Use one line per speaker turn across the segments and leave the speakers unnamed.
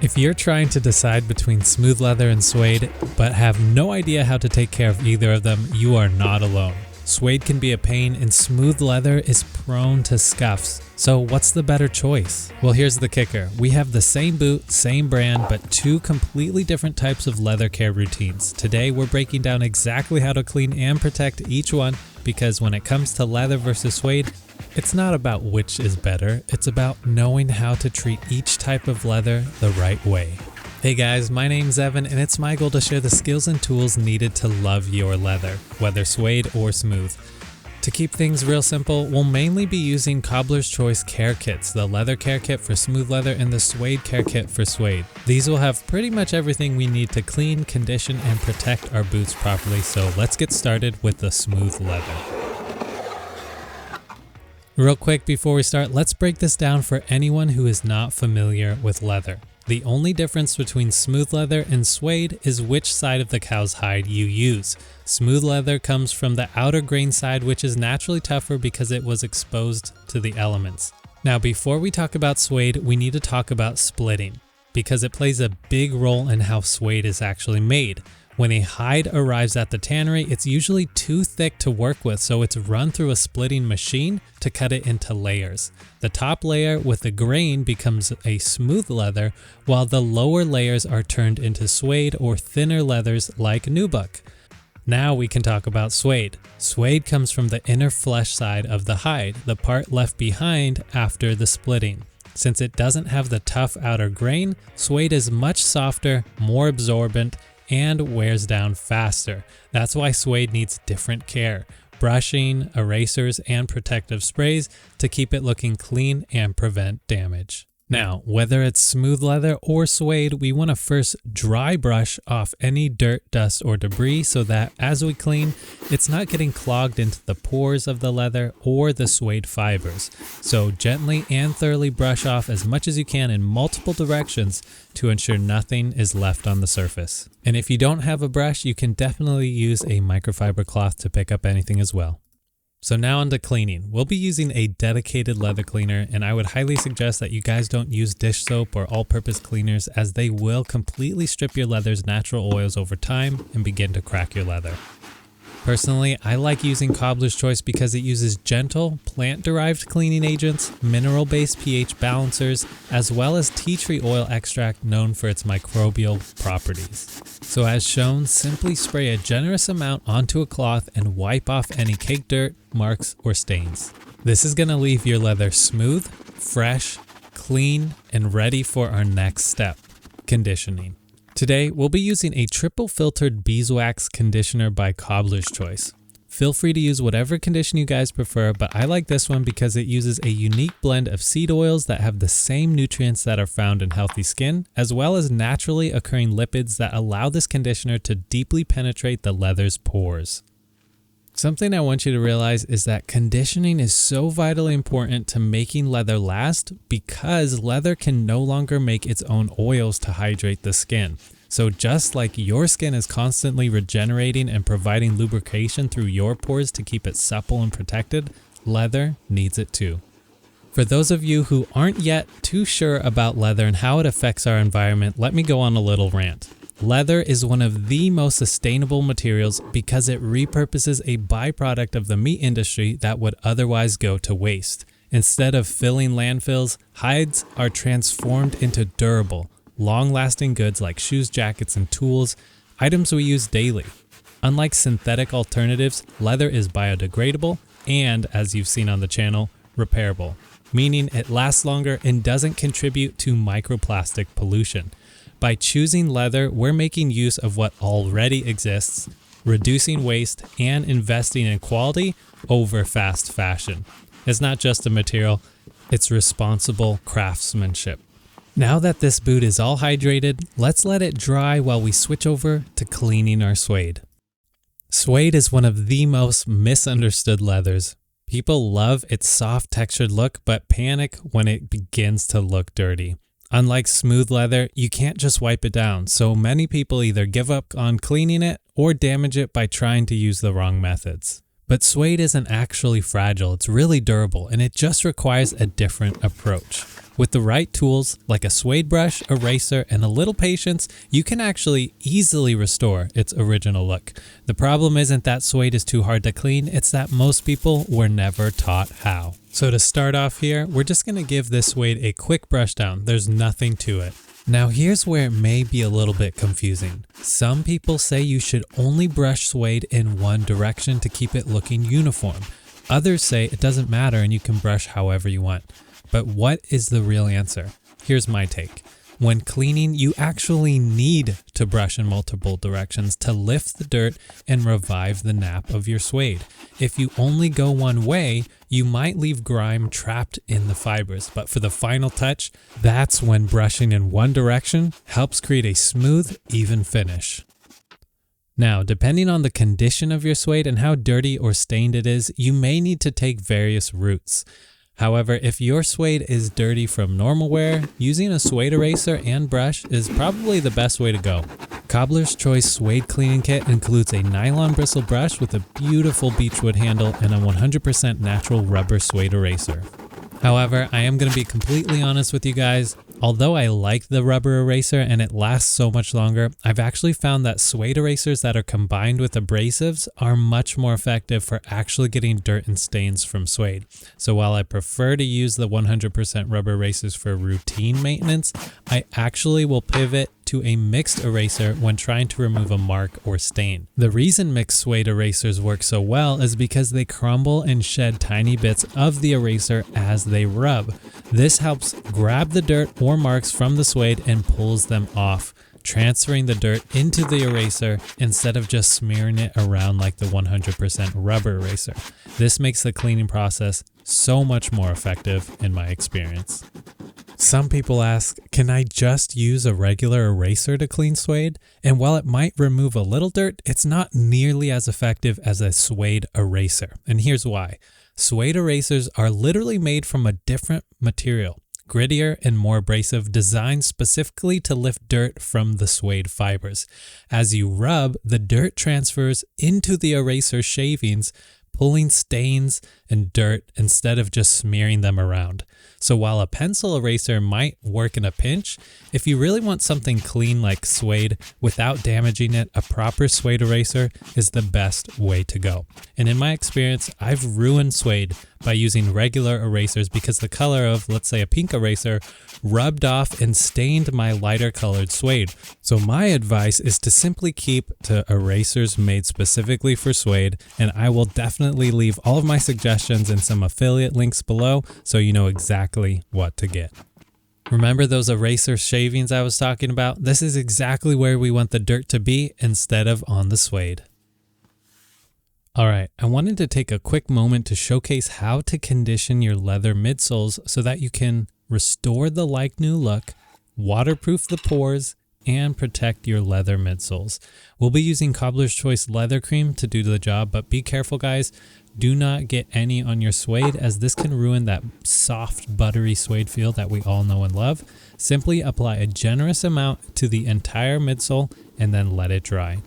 If you're trying to decide between smooth leather and suede, but have no idea how to take care of either of them, you are not alone. Suede can be a pain and smooth leather is prone to scuffs. So what's the better choice? Well, here's the kicker. We have the same boot, same brand, but two completely different types of leather care routines. Today, we're breaking down exactly how to clean and protect each one, because when it comes to leather versus suede, it's not about which is better, it's about knowing how to treat each type of leather the right way. Hey guys, my name's Evan and it's my goal to share the skills and tools needed to love your leather, whether suede or smooth. To keep things real simple, we'll mainly be using Cobbler's Choice care kits, the leather care kit for smooth leather and the suede care kit for suede. These will have pretty much everything we need to clean, condition, and protect our boots properly, so let's get started with the smooth leather. Real quick before we start, let's break this down for anyone who is not familiar with leather. The only difference between smooth leather and suede is which side of the cow's hide you use. Smooth leather comes from the outer grain side, which is naturally tougher because it was exposed to the elements. Now, before we talk about suede, we need to talk about splitting, because it plays a big role in how suede is actually made. When a hide arrives at the tannery, it's usually too thick to work with, so it's run through a splitting machine to cut it into layers. The top layer with the grain becomes a smooth leather, while the lower layers are turned into suede or thinner leathers like nubuck. Now we can talk about suede. Suede comes from the inner flesh side of the hide, the part left behind after the splitting. Since it doesn't have the tough outer grain, suede is much softer, more absorbent, and wears down faster. That's why suede needs different care, brushing, erasers, and protective sprays to keep it looking clean and prevent damage. Now, whether it's smooth leather or suede, we want to first dry brush off any dirt, dust, or debris so that as we clean, it's not getting clogged into the pores of the leather or the suede fibers. So gently and thoroughly brush off as much as you can in multiple directions to ensure nothing is left on the surface. And if you don't have a brush, you can definitely use a microfiber cloth to pick up anything as well. So now on to cleaning. We'll be using a dedicated leather cleaner, and I would highly suggest that you guys don't use dish soap or all-purpose cleaners, as they will completely strip your leather's natural oils over time and begin to crack your leather. Personally, I like using Cobbler's Choice because it uses gentle, plant-derived cleaning agents, mineral-based pH balancers, as well as tea tree oil extract known for its microbial properties. So as shown, simply spray a generous amount onto a cloth and wipe off any cake dirt, marks, or stains. This is going to leave your leather smooth, fresh, clean, and ready for our next step, conditioning. Today, we'll be using a triple filtered beeswax conditioner by Cobbler's Choice. Feel free to use whatever condition you guys prefer, but I like this one because it uses a unique blend of seed oils that have the same nutrients that are found in healthy skin, as well as naturally occurring lipids that allow this conditioner to deeply penetrate the leather's pores. Something I want you to realize is that conditioning is so vitally important to making leather last, because leather can no longer make its own oils to hydrate the skin. So just like your skin is constantly regenerating and providing lubrication through your pores to keep it supple and protected, leather needs it too. For those of you who aren't yet too sure about leather and how it affects our environment, let me go on a little rant. Leather is one of the most sustainable materials because it repurposes a byproduct of the meat industry that would otherwise go to waste. Instead of filling landfills, hides are transformed into durable, long-lasting goods like shoes, jackets, and tools, items we use daily. Unlike synthetic alternatives, leather is biodegradable and, as you've seen on the channel, repairable, meaning it lasts longer and doesn't contribute to microplastic pollution. By choosing leather, we're making use of what already exists, reducing waste, and investing in quality over fast fashion. It's not just a material, it's responsible craftsmanship. Now that this boot is all hydrated, let's let it dry while we switch over to cleaning our suede. Suede is one of the most misunderstood leathers. People love its soft textured look, but panic when it begins to look dirty. Unlike smooth leather, you can't just wipe it down, so many people either give up on cleaning it or damage it by trying to use the wrong methods. But suede isn't actually fragile, it's really durable, and it just requires a different approach. With the right tools, like a suede brush, eraser, and a little patience, you can actually easily restore its original look. The problem isn't that suede is too hard to clean, it's that most people were never taught how. So to start off here, we're just going to give this suede a quick brush down. There's nothing to it. Now here's where it may be a little bit confusing. Some people say you should only brush suede in one direction to keep it looking uniform. Others say it doesn't matter and you can brush however you want. But what is the real answer? Here's my take. When cleaning, you actually need to brush in multiple directions to lift the dirt and revive the nap of your suede. If you only go one way, you might leave grime trapped in the fibers, but for the final touch, that's when brushing in one direction helps create a smooth, even finish. Now, depending on the condition of your suede and how dirty or stained it is, you may need to take various routes. However, if your suede is dirty from normal wear, using a suede eraser and brush is probably the best way to go. Cobbler's Choice Suede Cleaning Kit includes a nylon bristle brush with a beautiful beechwood handle and a 100% natural rubber suede eraser. However, I am going to be completely honest with you guys. Although I like the rubber eraser and it lasts so much longer, I've actually found that suede erasers that are combined with abrasives are much more effective for actually getting dirt and stains from suede. So while I prefer to use the 100% rubber erasers for routine maintenance, I actually will pivot to a mixed eraser when trying to remove a mark or stain. The reason mixed suede erasers work so well is because they crumble and shed tiny bits of the eraser as they rub. This helps grab the dirt or marks from the suede and pulls them off, transferring the dirt into the eraser instead of just smearing it around like the 100% rubber eraser. This makes the cleaning process so much more effective in my experience. Some people ask, can I just use a regular eraser to clean suede? And while it might remove a little dirt, it's not nearly as effective as a suede eraser. And here's why. Suede erasers are literally made from a different material, grittier and more abrasive, designed specifically to lift dirt from the suede fibers. As you rub, the dirt transfers into the eraser shavings, pulling stains and dirt instead of just smearing them around. So while a pencil eraser might work in a pinch, if you really want something clean like suede without damaging it, a proper suede eraser is the best way to go. And in my experience, I've ruined suede by using regular erasers because the color of, let's say, a pink eraser rubbed off and stained my lighter colored suede. So my advice is to simply keep to erasers made specifically for suede, and I will definitely leave all of my suggestions and some affiliate links below so you know exactly what to get. Remember those eraser shavings I was talking about? This is exactly where we want the dirt to be instead of on the suede. Alright, I wanted to take a quick moment to showcase how to condition your leather midsoles so that you can restore the like-new look, waterproof the pores, and protect your leather midsoles. We'll be using Cobbler's Choice leather cream to do the job, but be careful guys. Do not get any on your suede as this can ruin that soft, buttery suede feel that we all know and love. Simply apply a generous amount to the entire midsole and then let it dry.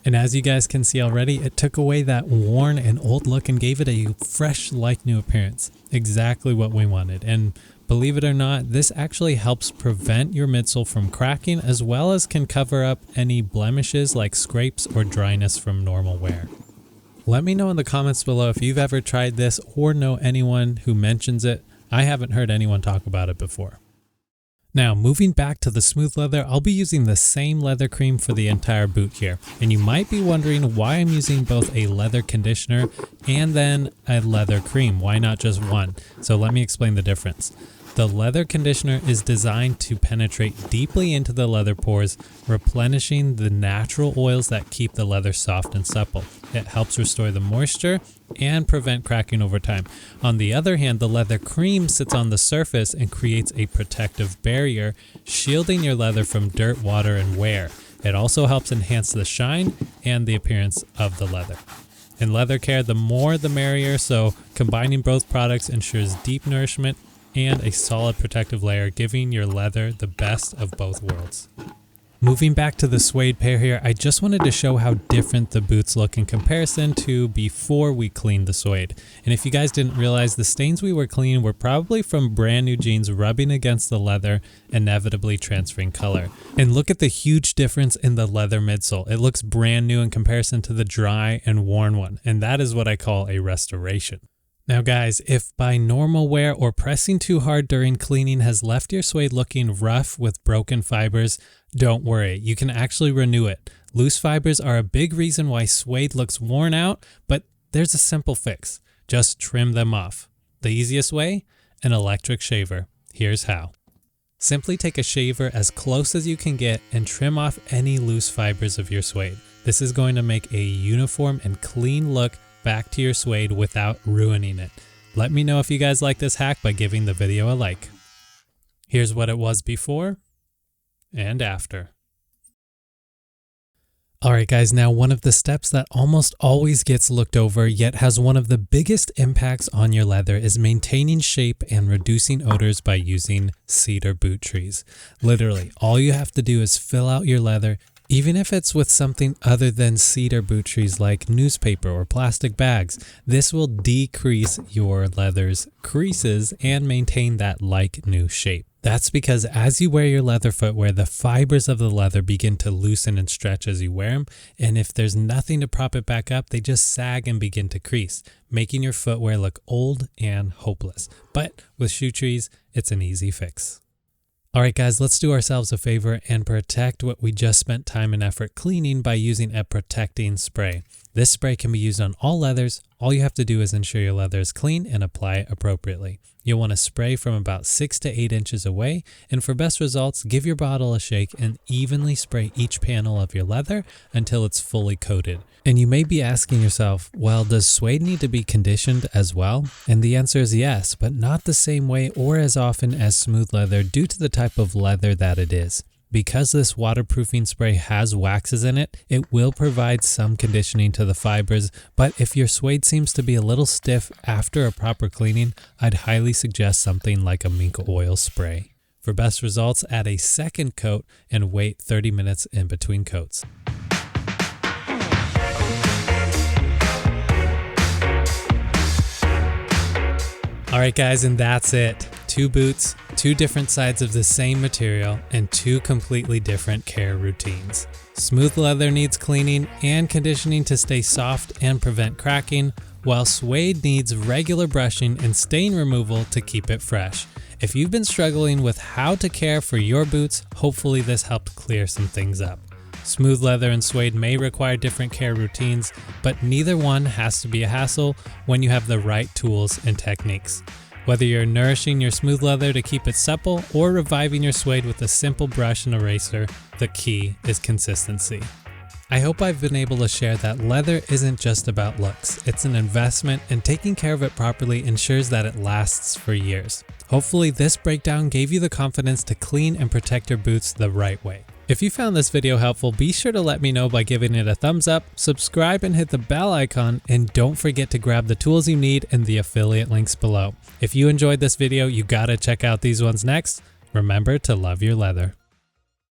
And as you guys can see already, it took away that worn and old look and gave it a fresh, like-new appearance. Exactly what we wanted. And believe it or not, this actually helps prevent your midsole from cracking as well as can cover up any blemishes like scrapes or dryness from normal wear. Let me know in the comments below if you've ever tried this or know anyone who mentions it. I haven't heard anyone talk about it before. Now, moving back to the smooth leather, I'll be using the same leather cream for the entire boot here. And you might be wondering why I'm using both a leather conditioner and then a leather cream. Why not just one? So let me explain the difference. The leather conditioner is designed to penetrate deeply into the leather pores, replenishing the natural oils that keep the leather soft and supple. It helps restore the moisture and prevent cracking over time. On the other hand, the leather cream sits on the surface and creates a protective barrier, shielding your leather from dirt, water, and wear. It also helps enhance the shine and the appearance of the leather. In leather care, the more the merrier, so combining both products ensures deep nourishment and a solid protective layer, giving your leather the best of both worlds. Moving back to the suede pair here, I just wanted to show how different the boots look in comparison to before we cleaned the suede. And if you guys didn't realize, the stains we were cleaning were probably from brand new jeans rubbing against the leather, inevitably transferring color. And look at the huge difference in the leather midsole. It looks brand new in comparison to the dry and worn one, and that is what I call a restoration. Now guys, if by normal wear or pressing too hard during cleaning has left your suede looking rough with broken fibers, don't worry, you can actually renew it. Loose fibers are a big reason why suede looks worn out, but there's a simple fix. Just trim them off. The easiest way? An electric shaver. Here's how. Simply take a shaver as close as you can get and trim off any loose fibers of your suede. This is going to make a uniform and clean look back to your suede without ruining it. Let me know if you guys like this hack by giving the video a like. Here's what it was before and after. Alright guys, now one of the steps that almost always gets looked over yet has one of the biggest impacts on your leather is maintaining shape and reducing odors by using cedar boot trees. Literally, all you have to do is fill out your leather, even if it's with something other than cedar boot trees like newspaper or plastic bags. This will decrease your leather's creases and maintain that like new shape. That's because as you wear your leather footwear, the fibers of the leather begin to loosen and stretch as you wear them, and if there's nothing to prop it back up, they just sag and begin to crease, making your footwear look old and hopeless. But with shoe trees, it's an easy fix. Alright guys, let's do ourselves a favor and protect what we just spent time and effort cleaning by using a protecting spray. This spray can be used on all leathers. All you have to do is ensure your leather is clean and apply it appropriately. You'll want to spray from about 6 to 8 inches away, and for best results, give your bottle a shake and evenly spray each panel of your leather until it's fully coated. And you may be asking yourself, well, does suede need to be conditioned as well? And the answer is yes, but not the same way or as often as smooth leather due to the type of leather that it is. Because this waterproofing spray has waxes in it, it will provide some conditioning to the fibers, but if your suede seems to be a little stiff after a proper cleaning, I'd highly suggest something like a mink oil spray. For best results, add a second coat and wait 30 minutes in between coats. Alright guys, and that's it. 2 boots, 2 different sides of the same material, and 2 completely different care routines. Smooth leather needs cleaning and conditioning to stay soft and prevent cracking, while suede needs regular brushing and stain removal to keep it fresh. If you've been struggling with how to care for your boots, hopefully this helped clear some things up. Smooth leather and suede may require different care routines, but neither one has to be a hassle when you have the right tools and techniques. Whether you're nourishing your smooth leather to keep it supple or reviving your suede with a simple brush and eraser, the key is consistency. I hope I've been able to share that leather isn't just about looks. It's an investment, and taking care of it properly ensures that it lasts for years. Hopefully this breakdown gave you the confidence to clean and protect your boots the right way. If you found this video helpful, be sure to let me know by giving it a thumbs up, subscribe and hit the bell icon, and don't forget to grab the tools you need in the affiliate links below. If you enjoyed this video, you gotta check out these ones next. Remember to love your leather.